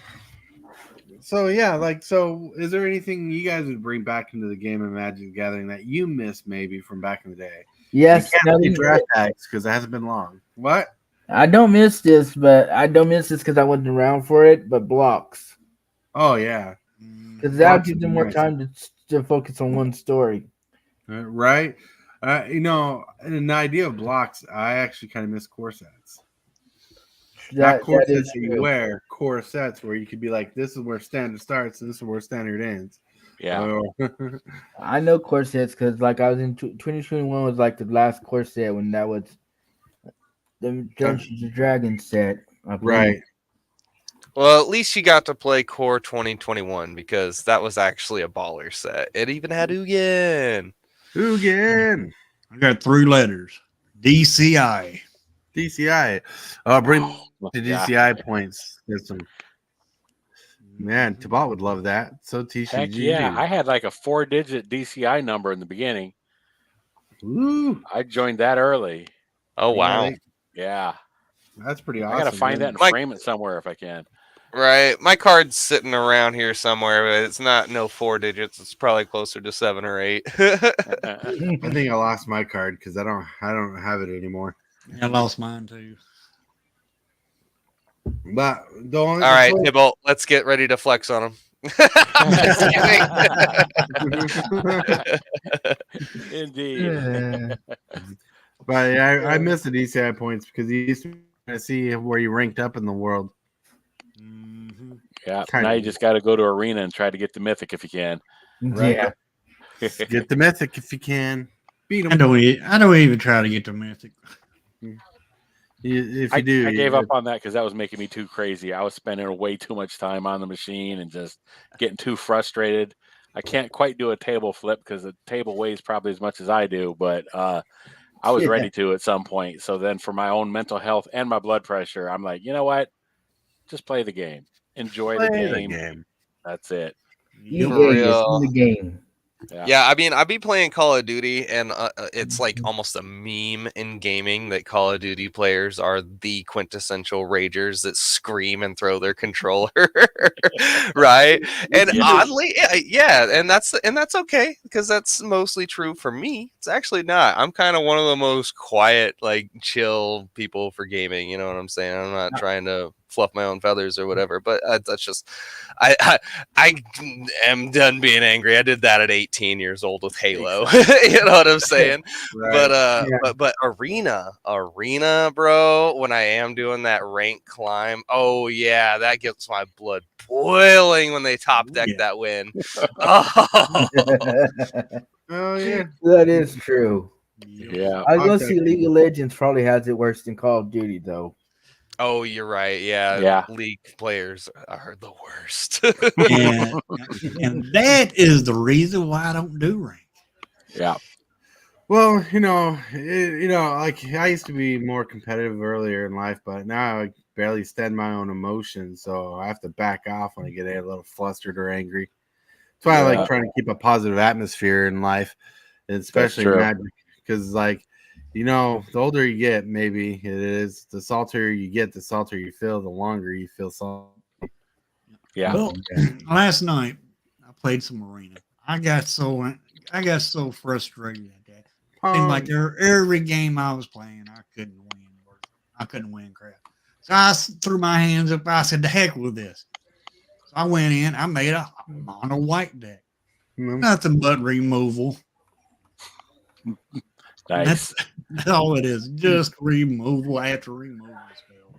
So is there anything you guys would bring back into the game of Magic the Gathering that you missed maybe from back in the day? Yes, You can't see draft tags because it hasn't been long. What? I don't miss this because I wasn't around for it. But blocks, Oh yeah, because that Blocks gives would them be more nice. time to focus on one story. right. In the idea of blocks, I actually kind of miss core sets. Not core That is sets that you true. wear, core sets where you could be like, this is where standard starts and this is where standard ends. Yeah. I know corsets because like I was in 2021 was like the last corset when that was the Dungeons and Dragons set. I believe. Right. Well, at least you got to play Core 2021 because that was actually a baller set. It even had Ugin. Ugin. I got 3 letters. DCI. DCI. Bring Oh, the yeah. DCI points. Get some. Man, Tabat would love that. So TCG. Heck yeah. I had like a 4-digit DCI number in the beginning. Ooh. I joined that early. Oh, wow. Right. Yeah. That's pretty awesome. I got to find that and Mike- frame it somewhere if I can. Right. My card's sitting around here somewhere, but it's not no 4 digits. It's probably closer to 7 or 8. I think I lost my card because I don't have it anymore. I lost mine too. But the only All right, Tibble, let's get ready to flex on him. Just kidding. Indeed. But I miss the DCI points because you used to see where you ranked up in the world. Yeah. Kind Now of. you just got to go to Arena and try to get the Mythic if you can. Right. Yeah. Get the Mythic if you can. Beat I them. don't even try to get to Mythic. If I you do, gave up on that because that was making me too crazy. I was spending way too much time on the machine and just getting too frustrated. I can't quite do a table flip because the table weighs probably as much as I do, but I was Yeah. ready to at some point. So then for my own mental health and my blood pressure, I'm like, you know what? Just play the game. Enjoy the game. That's it. EA For is real. in the game. Yeah, I mean, I'd be playing Call of Duty, and it's like almost a meme in gaming that Call of Duty players are the quintessential ragers that scream and throw their controller, right? And oddly, yeah, and that's okay because that's mostly true for me. It's actually not. I'm kind of one of the most quiet, like chill people for gaming. You know what I'm saying? I'm not trying to fluff my own feathers or whatever, but that's just I am done being angry. I did that at 18 years old with Halo. You know what I'm saying? Right. But arena, bro, when I am doing that rank climb, oh yeah, that gets my blood boiling when they top deck that win. Oh. Oh yeah. That is true. Yeah. I was gonna see League of Legends probably has it worse than Call of Duty though. Oh, you're right. Yeah, Yeah. League players are the worst. And that is the reason why I don't do rank. Yeah. Well, like I used to be more competitive earlier in life, but now I barely stand my own emotions, so I have to back off when I get a little flustered or angry. That's why I like trying to keep a positive atmosphere in life, and especially Magic, because the older you get, maybe it is, the saltier you get, the saltier you feel, the longer you feel salty. Yeah. Well, last night I played some arena. I got so frustrated at that. Seemed like every game I was playing, I couldn't win. I couldn't win crap. So I threw my hands up. I said, "The heck with this." So I went in. I made a mono white deck. Nothing but removal. Nice. That's all it is. Just removal after removal.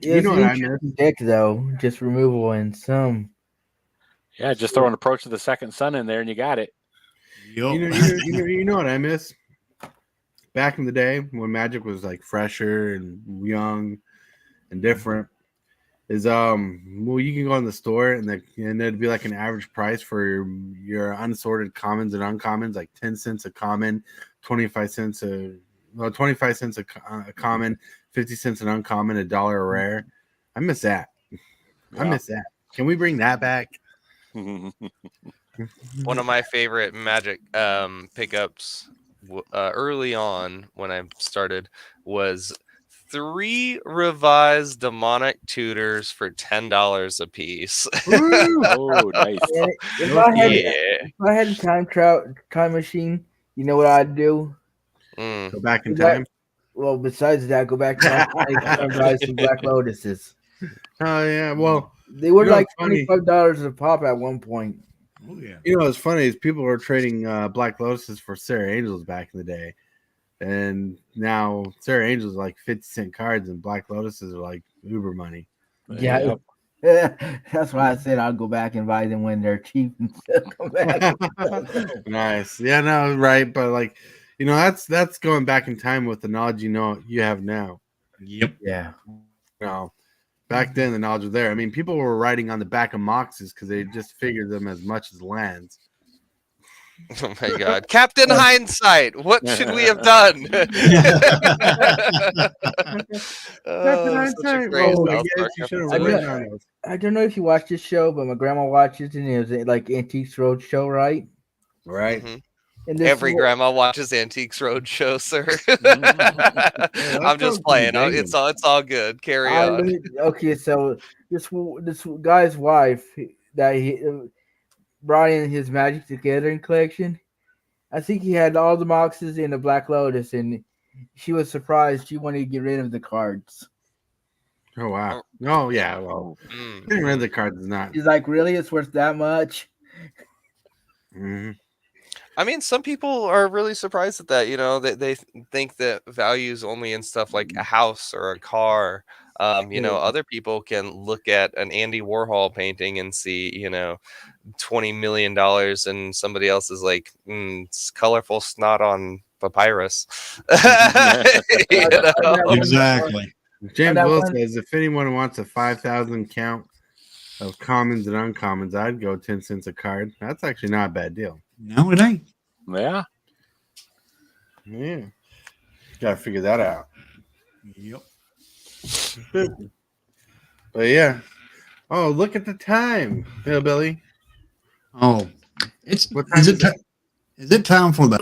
Yeah, you know what I meant? Deck though, just removal and some. Yeah, just throw an Approach to the Second Sun in there and you got it. Yep. You know what I miss? Back in the day when Magic was like fresher and young and different, is you can go in the store and it'd be like an average price for your unsorted commons and uncommons, like 10 cents a common, 25 cents a common, 50 cents an uncommon, $1 a rare. I miss that. I miss that. Can we bring that back? One of my favorite Magic pickups early on when I started was 3 revised demonic tutors for $10 a piece. Oh, nice. If I had a time machine, you know what I'd do? Go back in time. Well, besides that, go back and buy some Black Lotuses. Oh yeah, well they were like $25 a pop at one point. Oh yeah. What's funny is people were trading Black Lotuses for Sarah Angels back in the day, and now Sarah Angels are like 50-cent cards, and Black Lotuses are like Uber money. Yeah. That's why I said I'll go back and buy them when they're cheap and come back. Nice. Yeah, no, right, but like. That's going back in time with the knowledge you have now. Yep. Yeah. Back then the knowledge was there. I mean, people were writing on the back of Moxes because they just figured them as much as lands. Oh my God, Captain Hindsight! What should we have done? Captain Hindsight. I don't know if you watch this show, but my grandma watches, and it was like Antiques Roadshow, right? Right. Mm-hmm. Every grandma watches Antiques Roadshow, sir. I'm just playing. It's all good. Carry on. Okay, so this guy's wife that he brought in his Magic the Gathering collection. I think he had all the boxes in the Black Lotus, and she was surprised. She wanted to get rid of the cards. Oh wow! Oh yeah. Well, getting rid of the cards is not. She's like, really? It's worth that much? Mm-hmm. I mean, some people are really surprised at that. They think that value is only in stuff like a house or a car. Other people can look at an Andy Warhol painting and see, $20 million, and somebody else is like, it's colorful snot on papyrus. Exactly. James that Will one- says if anyone wants a 5,000 count of commons and uncommons, I'd go 10 cents a card. That's actually not a bad deal. No, it ain't. Yeah. Yeah. Gotta figure that out. Yep. But yeah. Oh, look at the time, Hillbilly. Oh, it's What time is is it? Is it time for the?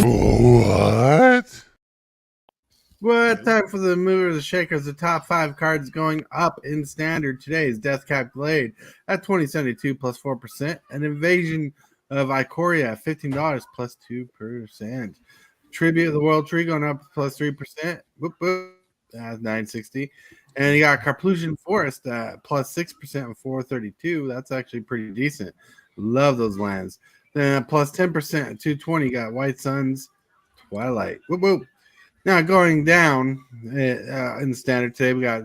What? What time for the movers and shakers? The top 5 cards going up in standard today is Deathcap Glade at 2072 plus 4%, and Invasion of Ikoria at $15 plus 2%. Tribute of the World Tree going up plus 3%. Whoop whoop. That's 960. And you got Carplusian Forest at plus 6% and 432. That's actually pretty decent. Love those lands. Then plus 10% at 220. You got White Suns Twilight. Whoop whoop. Now going down in the standard today, we got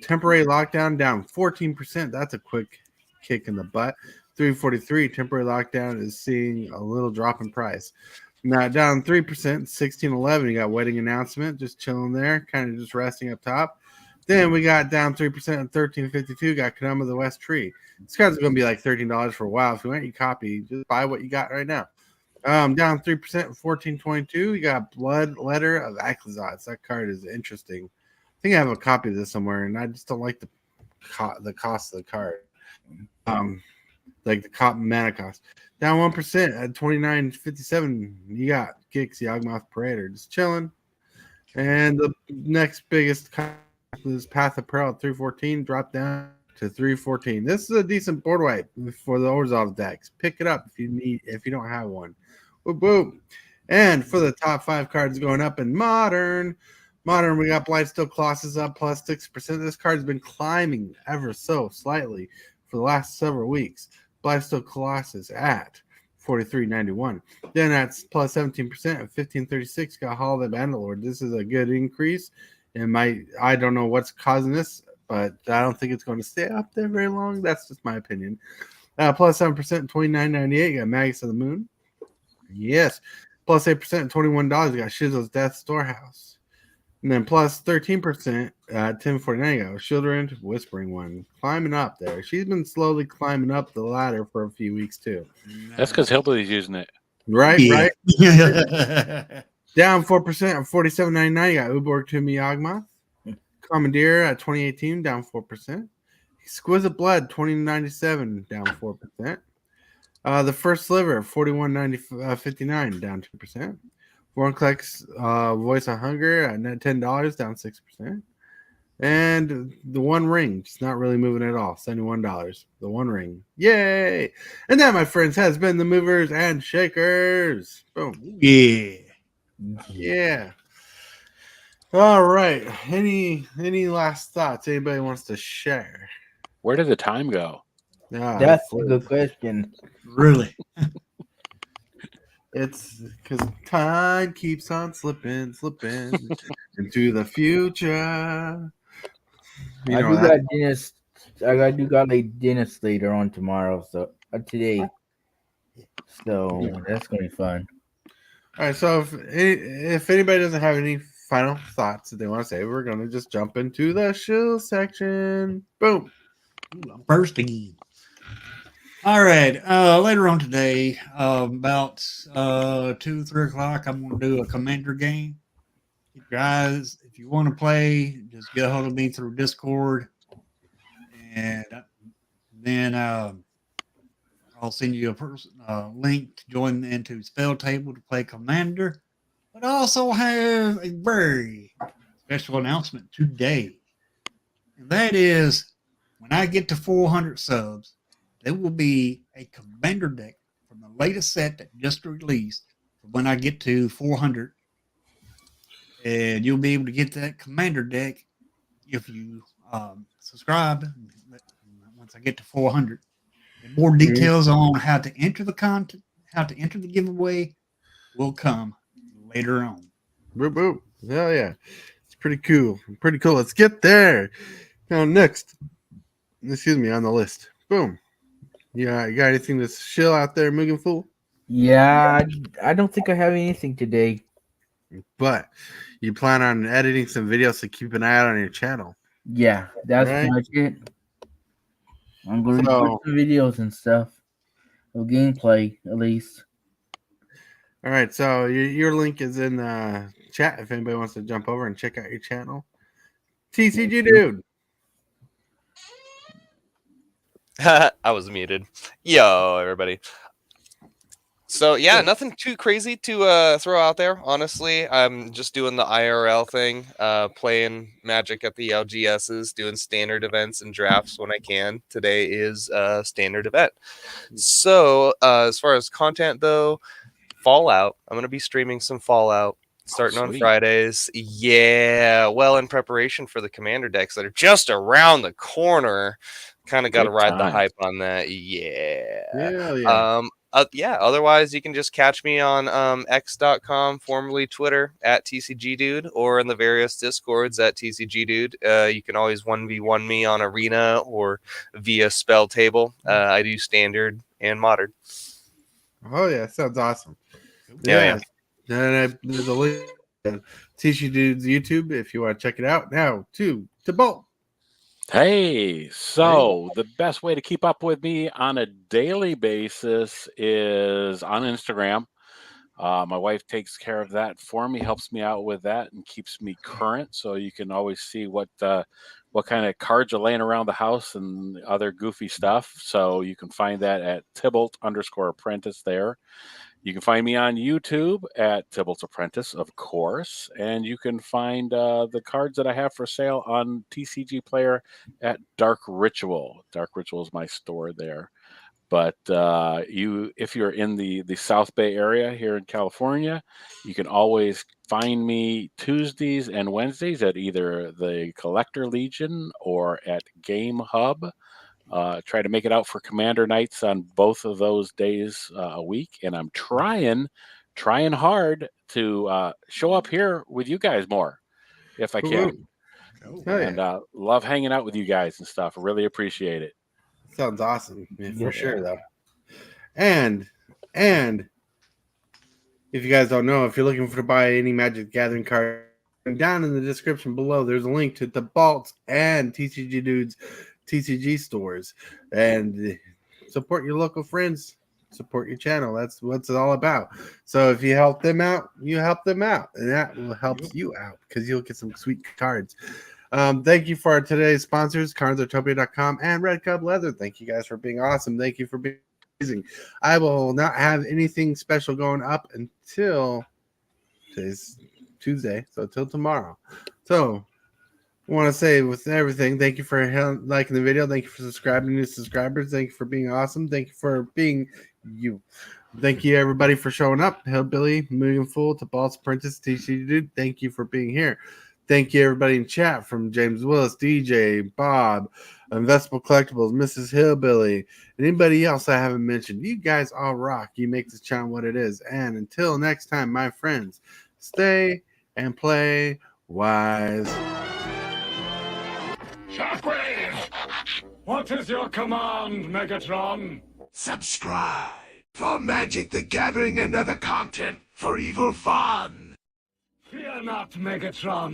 Temporary Lockdown down 14%. That's a quick kick in the butt. 343. Temporary Lockdown is seeing a little drop in price. Now down 3%, 1611. You got Wedding Announcement just chilling there, kind of just resting up top. Then we got down 3% at 1352. Got Kadama of the West Tree. This card's going to be like $13 for a while. If you want your copy, just buy what you got right now. Down 3% at 1422. You got Blood Letter of Aclazotz. That card is interesting. I think I have a copy of this somewhere, and I just don't like the cost of the card. Like the mana cost. Down 1% at 29.57. You got Gix Yawgmoth Parader just chilling. And the next biggest card is Path of Peril at 314. Drop down to 314. This is a decent board wipe for the Orzhov decks. Pick it up if you don't have one. Boop, boop. And for the top 5 cards going up in Modern, we got Blightsteel Colossus up plus 6%. This card's been climbing ever so slightly for the last several weeks. Blightsteel Colossus at 43.91. Then that's plus 17% at 15.36. Got Hall of the Bandlord. This is a good increase. I don't know what's causing this, but I don't think it's going to stay up there very long. That's just my opinion. Plus 7% at 29.98. Got Magus of the Moon. Yes. Plus 8% at $21. Got Shizo's Death Storehouse. And then plus 13% at 10.49. Got Children Whispering One. Climbing up there. She's been slowly climbing up the ladder for a few weeks too. That's because Hillbilly's using it. Right, Yeah. right. Down 4% at 47.99. Got Uborg to Yawgmoth. Commandeer at 2018, down 4%. Exquisite Blood, 2097, down 4%. The First Sliver, 41.59, down 2%. Vorinclex Voice of Hunger at $10, down 6%. And the One Ring, just not really moving at all, $71. The One Ring. Yay! And that, my friends, has been the Movers and Shakers. Boom. Yeah. Yeah. All right. Any last thoughts anybody wants to share? Where did the time go? That's a good question. Really. It's because time keeps on slipping into the future. You know that. I do got a dentist later on tomorrow, so today. So that's gonna be fun. All right. So if anybody doesn't have any final thoughts that they want to say, we're gonna just jump into the shill section. Boom. Ooh, I'm first again. All right. Later on today, about 2-3 o'clock, I'm going to do a Commander game. You guys, if you want to play, just get a hold of me through Discord, and then I'll send you a link to join into Spell Table to play Commander. But I also have a very special announcement today, and that is when I get to 400 subs, there will be a Commander deck from the latest set that just released for when I get to 400. And you'll be able to get that Commander deck if you subscribe once I get to 400. And more details on how to enter the content, how to enter the giveaway will come later on. Boop, boop. Hell yeah. It's pretty cool. Pretty cool. Let's get there. Now, next on the list. Boom. Yeah, you got anything to shill out there, Mugen Fool? Yeah, I don't think I have anything today. But you plan on editing some videos to keep an eye out on your channel. Yeah, that's Right. pretty much it. I'm going to record some videos and stuff of gameplay, at least. All right, so your link is in the chat if anybody wants to jump over and check out your channel. TCG dude. I was muted. Yo, everybody. So yeah, nothing too crazy to throw out there. Honestly, I'm just doing the IRL thing, playing Magic at the LGSs, doing standard events and drafts when I can. Today is a standard event. So as far as content though, Fallout. I'm gonna be streaming some Fallout starting on Fridays. Yeah, well, in preparation for the commander decks that are just around the corner. Kind of got to ride the hype on that. Yeah. Yeah. Otherwise, you can just catch me on x.com, formerly Twitter, at TCGDude, or in the various Discords at TCGDude. You can always 1v1 me on Arena or via Spell Table. I do standard and modern. Oh, yeah. Sounds awesome. Yeah. And there's a link to TCG Dude's YouTube if you want to check it out. Now, to Bolt. Hey, so the best way to keep up with me on a daily basis is on Instagram. My wife takes care of that for me, helps me out with that, and keeps me current. So you can always see what kind of cards are laying around the house and other goofy stuff. So you can find that at Tybalt_apprentice there. You can find me on YouTube at Tybalt's Apprentice, of course, and you can find the cards that I have for sale on TCG Player at Darc Ritual. Darc Ritual is my store there. But if you're in the South Bay area here in California, you can always find me Tuesdays and Wednesdays at either the Collector Legion or at Game Hub. Try to make it out for Commander nights on both of those days a week, and I'm trying hard to show up here with you guys more if I can. And love hanging out with you guys and stuff. Really appreciate it. Sounds awesome, for sure, though. And if you guys don't know, if you're looking to buy any Magic Gathering card, down in the description below, there's a link to the Baltz and TCG Dudes TCG stores, and support your local friends, support your channel. That's what it's all about. So if you help them out, you help them out, and that will help you out because you'll get some sweet cards. Thank you for our today's sponsors, cardsartopia.com and Red Cub Leather. Thank you guys for being awesome. Thank you for being amazing. I will not have anything special going up until today's Tuesday, so till tomorrow. So I want to say with everything, thank you for liking the video. Thank you for subscribing, new subscribers. Thank you for being awesome. Thank you for being you. Thank you, everybody, for showing up. Hillbilly, Mugen Fool, to Baltz Apprentice, TCG Dude. Thank you for being here. Thank you, everybody in chat, from James Willis, DJ, Bob, Investable Collectibles, Mrs. Hillbilly, and anybody else I haven't mentioned. You guys all rock. You make this channel what it is. And until next time, my friends, stay and play wise. Shockwave! What is your command, Megatron? Subscribe for Magic the Gathering and other content for evil fun. Fear not, Megatron.